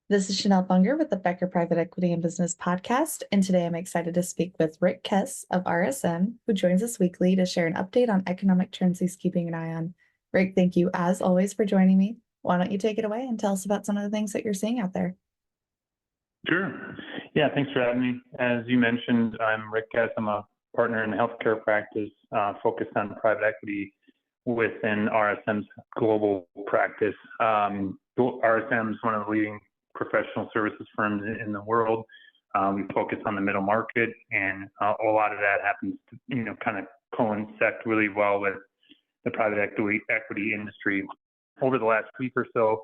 This is Chanel Bunger with the Becker Private Equity and Business Podcast, and today I'm excited to speak with Rick Kes of RSM, who joins us weekly to share an update on economic trends he's keeping an eye on. Rick, thank you as always for joining me. Why don't you take it away and tell us about some of the things that you're seeing out there? Sure. Yeah, thanks for having me. As you mentioned, I'm Rick Kes. I'm a partner in the healthcare practice focused on private equity within RSM's global practice. RSM is one of the leading professional services firms in the world. We focus on the middle market, and a lot of that happens to, kind of coincide really well with the private equity industry. Over the last week or so,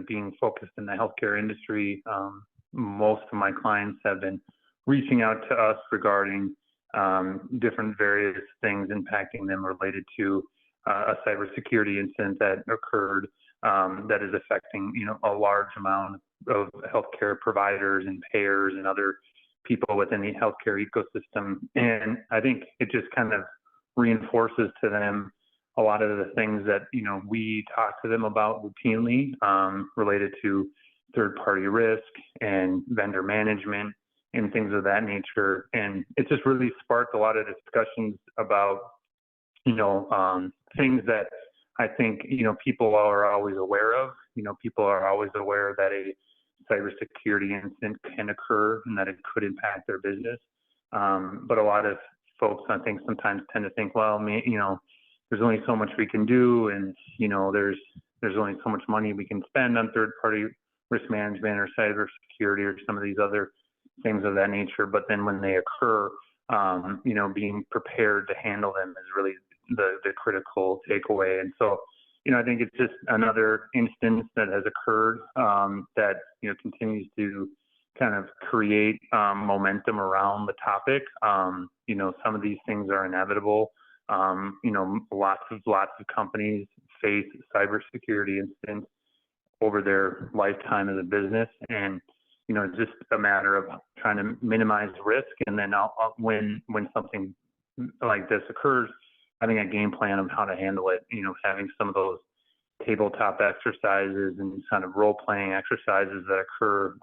being focused in the healthcare industry, most of my clients have been reaching out to us regarding different various things impacting them related to a cybersecurity incident that occurred that is affecting, a large amount of healthcare providers and payers and other people within the healthcare ecosystem. And I think it just kind of reinforces to them a lot of the things that, we talk to them about routinely related to third-party risk and vendor management and things of that nature. And it just really sparked a lot of discussions about, things that I think, people are always aware of. People are always aware that a cybersecurity incident can occur and that it could impact their business. But a lot of folks, I think, sometimes tend to think, well, there's only so much we can do, and there's only so much money we can spend on third-party risk management or cybersecurity or some of these other things of that nature. But then when they occur, being prepared to handle them is really the critical takeaway. And so, I think it's just another instance that has occurred that continues to kind of create momentum around the topic. Some of these things are inevitable. Lots of companies face cybersecurity incidents over their lifetime as a business, and it's just a matter of trying to minimize risk. And then when something like this occurs, having a game plan of how to handle it. Having some of those tabletop exercises and kind of role-playing exercises that occur.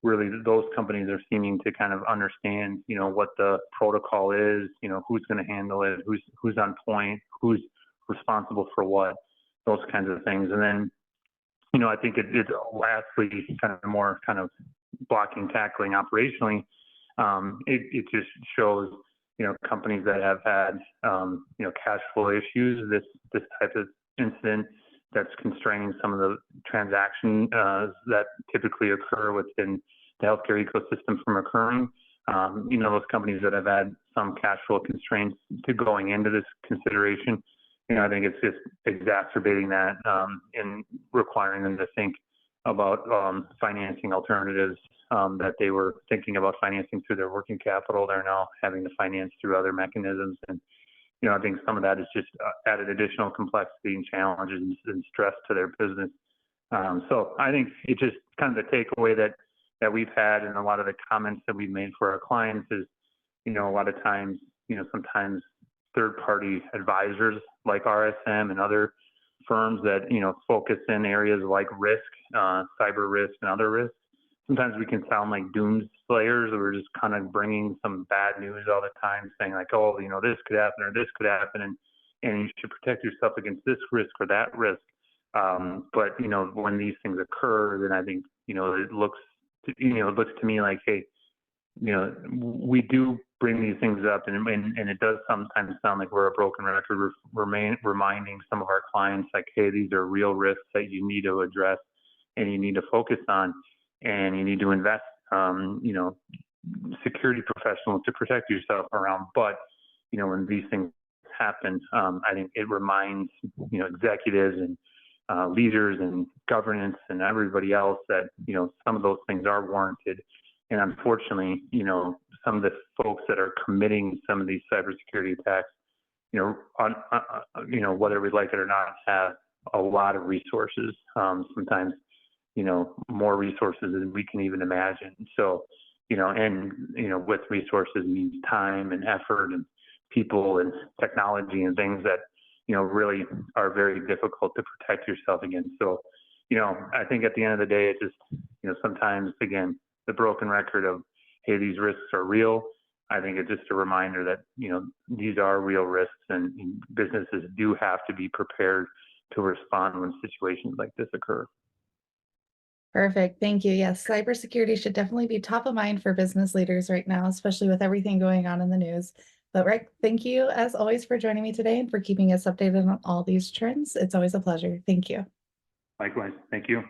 Really, those companies are seeming to kind of understand, what the protocol is, who's going to handle it, who's on point, who's responsible for what, those kinds of things. And then, I think it's lastly kind of more kind of blocking, tackling operationally. It just shows, companies that have had, cash flow issues, this type of incident that's constraining some of the transactions that typically occur within the healthcare ecosystem from occurring. Those companies that have had some cash flow constraints to going into this consideration, I think it's just exacerbating that and requiring them to think about financing alternatives that they were thinking about financing through their working capital. They're now having to finance through other mechanisms. And I think some of that is just added additional complexity and challenges and stress to their business. So I think it's just kind of the takeaway that we've had, and a lot of the comments that we've made for our clients is, a lot of times, sometimes third-party advisors like RSM and other firms that, focus in areas like risk, cyber risk and other risks. Sometimes we can sound like doomsayers, or we're just kind of bringing some bad news all the time, saying like, oh, this could happen or this could happen, and you should protect yourself against this risk or that risk. But when these things occur, then I think it looks to me like, hey, we do bring these things up, and it does sometimes sound like we're a broken record. We're reminding some of our clients like, hey, these are real risks that you need to address and you need to focus on. And you need to invest, security professionals to protect yourself around. But, when these things happen, I think it reminds, executives and leaders and governance and everybody else that, some of those things are warranted. And unfortunately, some of the folks that are committing some of these cybersecurity attacks, whether we like it or not, have a lot of resources, sometimes more resources than we can even imagine. So, with resources means time and effort and people and technology and things that, really are very difficult to protect yourself against. So, I think at the end of the day, it just, sometimes, again, the broken record of, hey, these risks are real. I think it's just a reminder that, these are real risks, and businesses do have to be prepared to respond when situations like this occur. Perfect. Thank you. Yes, cybersecurity should definitely be top of mind for business leaders right now, especially with everything going on in the news. But Rick, thank you as always for joining me today and for keeping us updated on all these trends. It's always a pleasure. Thank you. Likewise. Thank you.